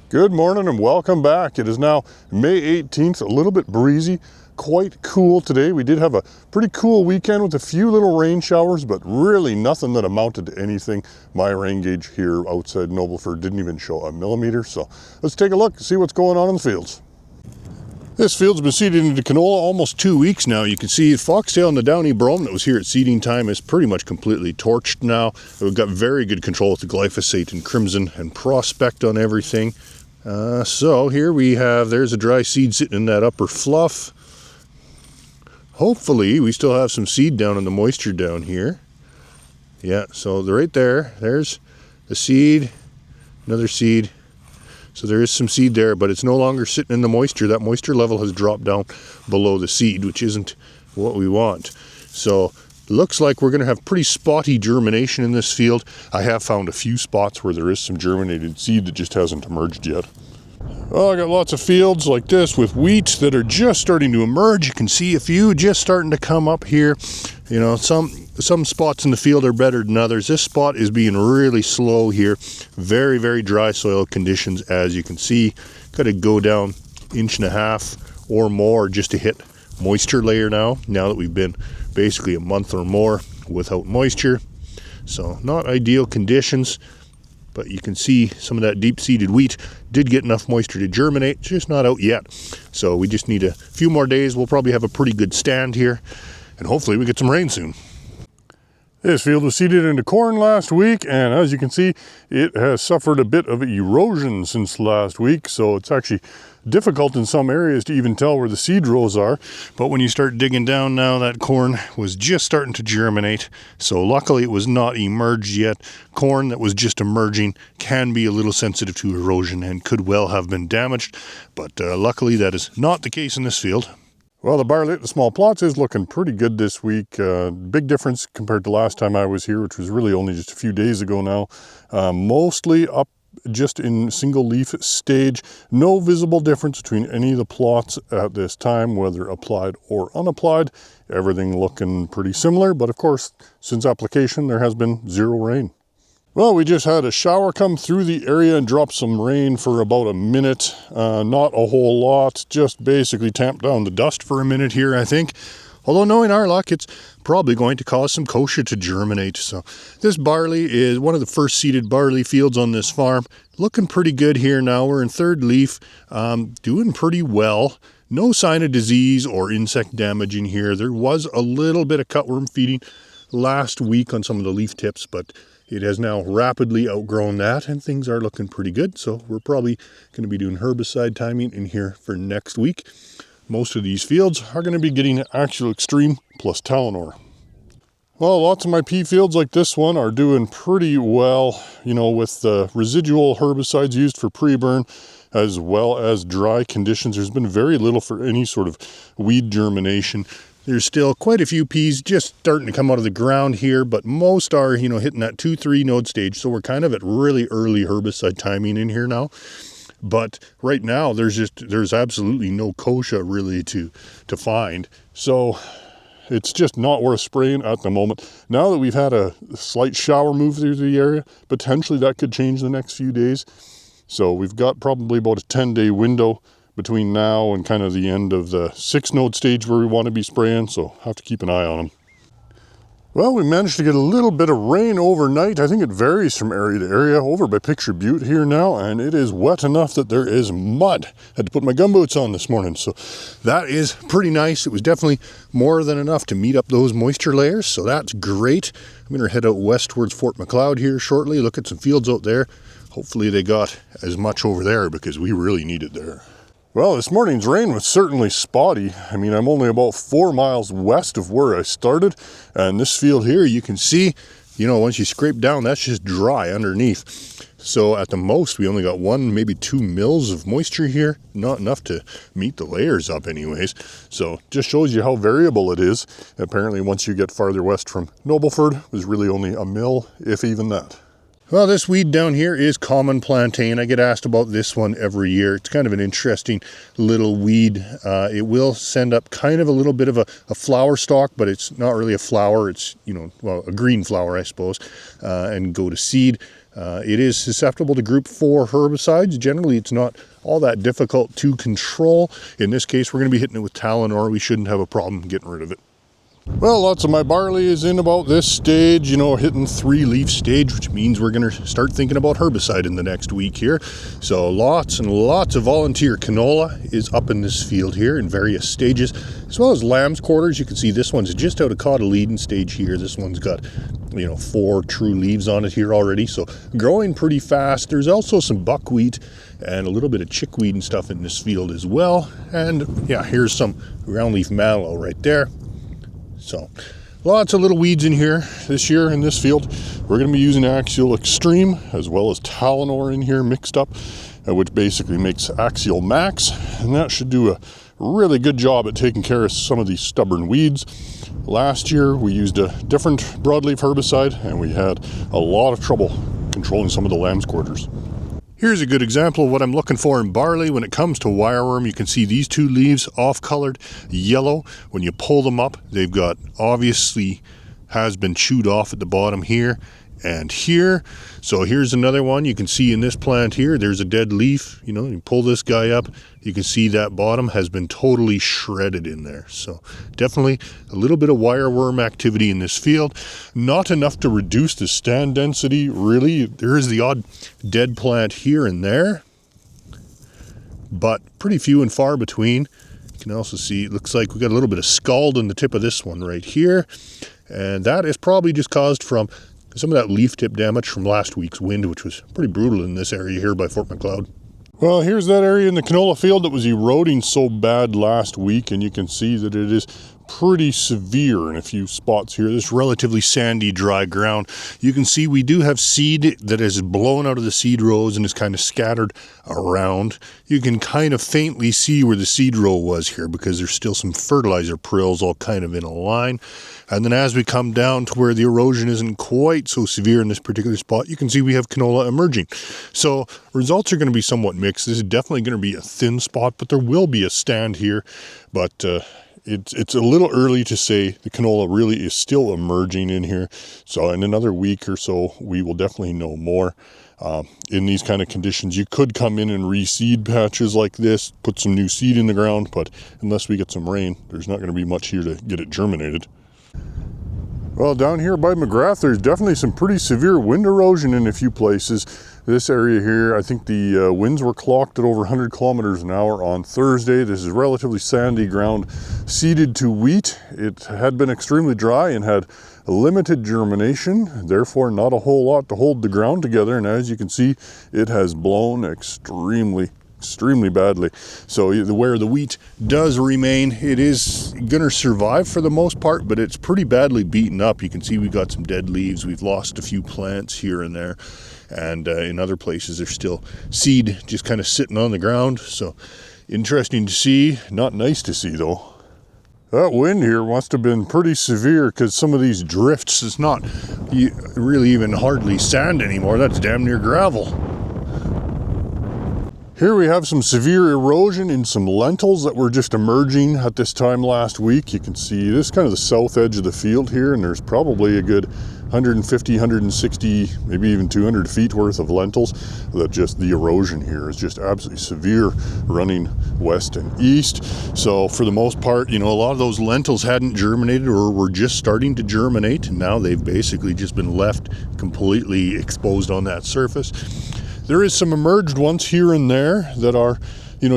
Good morning and welcome back. It is now May 18th, a little bit breezy, quite cool today. We did have a pretty cool weekend with a few little rain showers, but really nothing that amounted to anything. My rain gauge here outside Nobleford didn't even show a millimeter. So let's take a look and see what's going on in the fields. This field's been seeded into canola almost 2 weeks now. You can see foxtail and the downy brome that was here at seeding time is pretty much completely torched now. We've got very good control with the glyphosate and crimson and prospect on everything. So here we have, there's a dry seed sitting in that upper fluff. Hopefully we still have some seed down in the moisture down here. Yeah, so right there, there's the seed, another seed. So there is some seed there, but it's no longer sitting in the moisture. That moisture level has dropped down below the seed, which isn't what we want. So looks like we're going to have pretty spotty germination in this field. I have found a few spots where there is some germinated seed that just hasn't emerged yet. Well, I got lots of fields like this with wheat that are just starting to emerge. You can see a few just starting to come up here. You know, some spots in the field are better than others. This spot is being really slow here. Very, very dry soil conditions, as you can see. Got to go down 1.5 inches or more just to hit moisture layer now that we've been basically a month or more without moisture. So not ideal conditions, but you can see some of that deep-seeded wheat did get enough moisture to germinate. It's just not out yet. So we just need a few more days. We'll probably have a pretty good stand here, and hopefully we get some rain soon. This field was seeded into corn last week, and as you can see, it has suffered a bit of erosion since last week, so it's actually difficult in some areas to even tell where the seed rows are. But when you start digging down now, that corn was just starting to germinate, so luckily it was not emerged yet. Corn that was just emerging can be a little sensitive to erosion and could well have been damaged, but luckily that is not the case in this field. Well, the barley at the small plots is looking pretty good this week. Big difference compared to last time I was here, which was really only just a few days ago now. Mostly up just in single leaf stage. No visible difference between any of the plots at this time, whether applied or unapplied. Everything looking pretty similar, but of course, since application, there has been zero rain. Well, we just had a shower come through the area and drop some rain for about a minute. Not a whole lot, just basically tamped down the dust for a minute here, I think. Although knowing our luck, it's probably going to cause some kochia to germinate. So this barley is one of the first seeded barley fields on this farm. Looking pretty good here now. We're in third leaf, doing pretty well. No sign of disease or insect damage in here. There was a little bit of cutworm feeding last week on some of the leaf tips, but it has now rapidly outgrown that, and things are looking pretty good. So we're probably going to be doing herbicide timing in here for next week. Most of these fields are going to be getting Axial Extreme plus Talonor. Well, lots of my pea fields like this one are doing pretty well, you know, with the residual herbicides used for pre-burn as well as dry conditions. There's been very little for any sort of weed germination. There's still quite a few peas just starting to come out of the ground here, but most are, you know, hitting that 2-3 node stage. So we're kind of at really early herbicide timing in here now. But right now there's absolutely no kochia really to find. So it's just not worth spraying at the moment. Now that we've had a slight shower move through the area, potentially that could change the next few days. So we've got probably about a 10-day window between now and kind of the end of the 6-node stage where we want to be spraying, so have to keep an eye on them. Well, we managed to get a little bit of rain overnight. I think it varies from area to area. Over by Picture Butte here now, and it is wet enough that there is mud. Had to put my gumboots on this morning, so that is pretty nice. It was definitely more than enough to meet up those moisture layers, so that's great. I'm going to head out west towards Fort McLeod here shortly, look at some fields out there. Hopefully they got as much over there because we really need it there. Well, this morning's rain was certainly spotty. I mean, I'm only about 4 miles west of where I started, and this field here, you can see, you know, once you scrape down, that's just dry underneath. So at the most, we only got 1, maybe 2 mils of moisture here, not enough to meet the layers up anyways. So just shows you how variable it is. Apparently, once you get farther west from Nobleford, it was really only a mil, if even that. Well, this weed down here is common plantain. I get asked about this one every year. It's kind of an interesting little weed. It will send up kind of a little bit of a flower stalk, but it's not really a flower. It's, you know, well, a green flower, I suppose, and go to seed. It is susceptible to group 4 herbicides. Generally, it's not all that difficult to control. In this case, we're going to be hitting it with Talinor. We shouldn't have a problem getting rid of it. Well, lots of my barley is in about this stage, hitting 3-leaf stage, which means we're going to start thinking about herbicide in the next week here. So lots and lots of volunteer canola is up in this field here in various stages, as well as lamb's quarters. You can see this one's just out of cotyledon stage here. This one's got 4 true leaves on it here already, so growing pretty fast. There's also some buckwheat and a little bit of chickweed and stuff in this field as well. And yeah, here's some round leaf mallow right there. So lots of little weeds in here this year in this field. We're going to be using Axial Extreme as well as Talinor in here mixed up, which basically makes Axial Max, and that should do a really good job at taking care of some of these stubborn weeds. Last year we used a different broadleaf herbicide and we had a lot of trouble controlling some of the lamb's quarters. Here's a good example of what I'm looking for in barley when it comes to wireworm. You can see these 2 leaves off-colored yellow. When you pull them up, they've got obviously has been chewed off at the bottom here and here. So here's another one. You can see in this plant here, there's a dead leaf. You pull this guy up, you can see that bottom has been totally shredded in there. So definitely a little bit of wireworm activity in this field. Not enough to reduce the stand density, really. There is the odd dead plant here and there, but pretty few and far between. You can also see it looks like we got a little bit of scald on the tip of this one right here, and that is probably just caused from some of that leaf tip damage from last week's wind, which was pretty brutal in this area here by Fort Macleod. Well, here's that area in the canola field that was eroding so bad last week, and you can see that it is pretty severe in a few spots here. This relatively sandy, dry ground. You can see we do have seed that is blown out of the seed rows and is kind of scattered around. You can kind of faintly see where the seed row was here because there's still some fertilizer prills all kind of in a line. And then as we come down to where the erosion isn't quite so severe in this particular spot, you can see we have canola emerging. So results are going to be somewhat mixed. This is definitely going to be a thin spot, but there will be a stand here. But it's a little early to say. The canola really is still emerging in here. So in another week or so, we will definitely know more. In these kind of conditions, you could come in and reseed patches like this, put some new seed in the ground, but unless we get some rain, there's not going to be much here to get it germinated. Well, down here by McGrath, there's definitely some pretty severe wind erosion in a few places. This area here, I think the winds were clocked at over 100 kilometers an hour on Thursday. This is relatively sandy ground seeded to wheat. It had been extremely dry and had limited germination, therefore not a whole lot to hold the ground together. And as you can see, it has blown extremely badly. So where the wheat does remain, it is going to survive for the most part, but it's pretty badly beaten up. You can see we got some dead leaves. We've lost a few plants here and there. And in other places, there's still seed just kind of sitting on the ground. So interesting to see. Not nice to see, though. That wind here must have been pretty severe because some of these drifts is not really even hardly sand anymore. That's damn near gravel. Here we have some severe erosion in some lentils that were just emerging at this time last week. You can see this is kind of the south edge of the field here, and there's probably a good 150, 160, maybe even 200 feet worth of lentils. That just the erosion here is just absolutely severe, running west and east. So for the most part, a lot of those lentils hadn't germinated or were just starting to germinate, and now they've basically just been left completely exposed on that surface. There is some emerged ones here and there that are,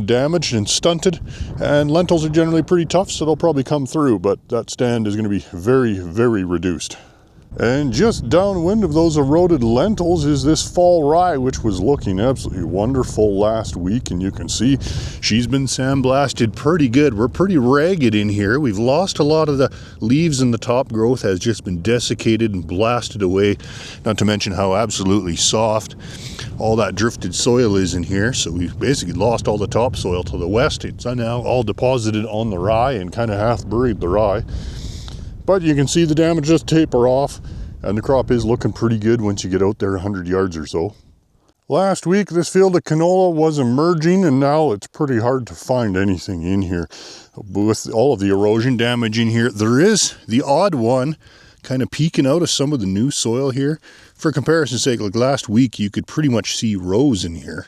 damaged and stunted, and lentils are generally pretty tough, so they'll probably come through, but that stand is going to be very, very reduced. And just downwind of those eroded lentils is this fall rye, which was looking absolutely wonderful last week, and you can see she's been sandblasted pretty good. We're pretty ragged in here. We've lost a lot of the leaves, and the top growth has just been desiccated and blasted away, not to mention how absolutely soft all that drifted soil is in here. So we've basically lost all the topsoil to the west. It's now all deposited on the rye and kind of half buried the rye. But you can see the damage just taper off, and the crop is looking pretty good once you get out there 100 yards or so. Last week, this field of canola was emerging, and now it's pretty hard to find anything in here. With all of the erosion damage in here, there is the odd one kind of peeking out of some of the new soil here. for comparison's sake, like last week, you could pretty much see rows in here.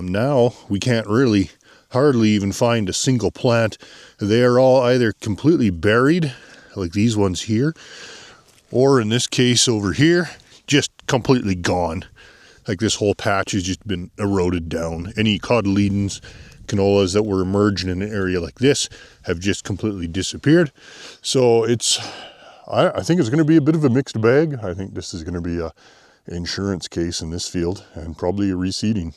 Now we can't really hardly even find a single plant. They are all either completely buried, like these ones here, or in this case over here, just completely gone. Like this whole patch has just been eroded down. Any cotyledons, canolas that were emerging in an area like this have just completely disappeared. So I think it's going to be a bit of a mixed bag. I think this is going to be a insurance case in this field and probably a reseeding.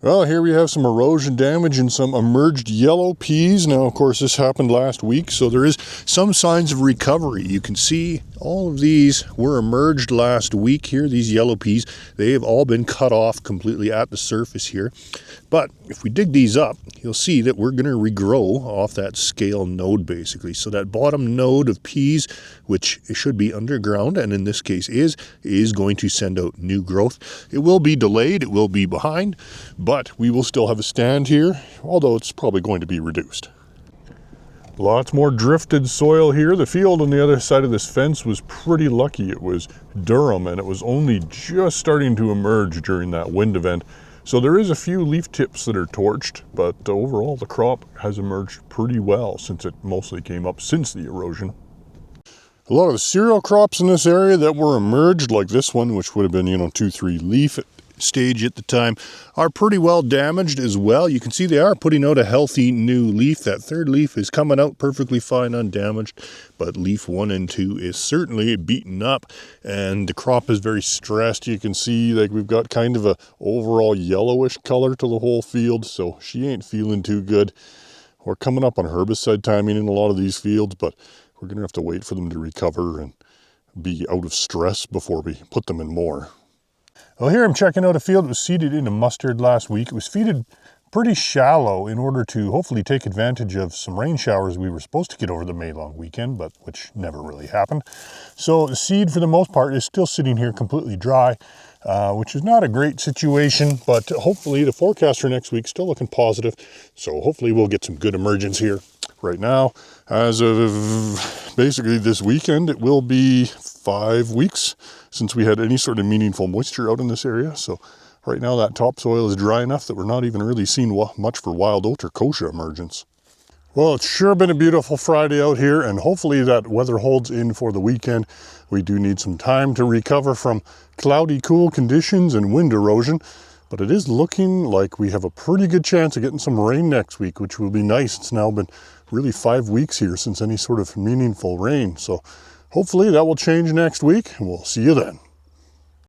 Well, here we have some erosion damage and some emerged yellow peas. Now, of course, this happened last week, so there is some signs of recovery. You can see all of these were emerged last week here, these yellow peas. They have all been cut off completely at the surface here. But if we dig these up, you'll see that we're going to regrow off that scale node, basically. So that bottom node of peas, which should be underground, and in this case is going to send out new growth. It will be delayed, it will be behind, but we will still have a stand here, although it's probably going to be reduced. Lots more drifted soil here. The field on the other side of this fence was pretty lucky. It was Durham, and it was only just starting to emerge during that wind event. So there is a few leaf tips that are torched, but overall the crop has emerged pretty well since it mostly came up since the erosion. A lot of the cereal crops in this area that were emerged, like this one, which would have been, 2-3 leaf stage at the time, are pretty well damaged as well. You can see they are putting out a healthy new leaf. That third leaf is coming out perfectly fine, undamaged, but leaf 1 and 2 is certainly beaten up, and the crop is very stressed. You can see like we've got kind of a overall yellowish color to the whole field, so she ain't feeling too good. We're coming up on herbicide timing in a lot of these fields, but we're gonna have to wait for them to recover and be out of stress before we put them in more. Well, here I'm checking out a field that was seeded into mustard last week. It was seeded pretty shallow in order to hopefully take advantage of some rain showers we were supposed to get over the May long weekend, but which never really happened. So the seed for the most part is still sitting here completely dry, which is not a great situation, but hopefully the forecast for next week is still looking positive. So hopefully we'll get some good emergence here. Right now, as of basically this weekend, it will be 5 weeks since we had any sort of meaningful moisture out in this area. So right now that topsoil is dry enough that we're not even really seeing much for wild oat or kochia emergence. Well, it's sure been a beautiful Friday out here, and hopefully that weather holds in for the weekend. We do need some time to recover from cloudy, cool conditions and wind erosion, but it is looking like we have a pretty good chance of getting some rain next week, which will be nice. It's now been really 5 weeks here since any sort of meaningful rain. So hopefully that will change next week, and we'll see you then.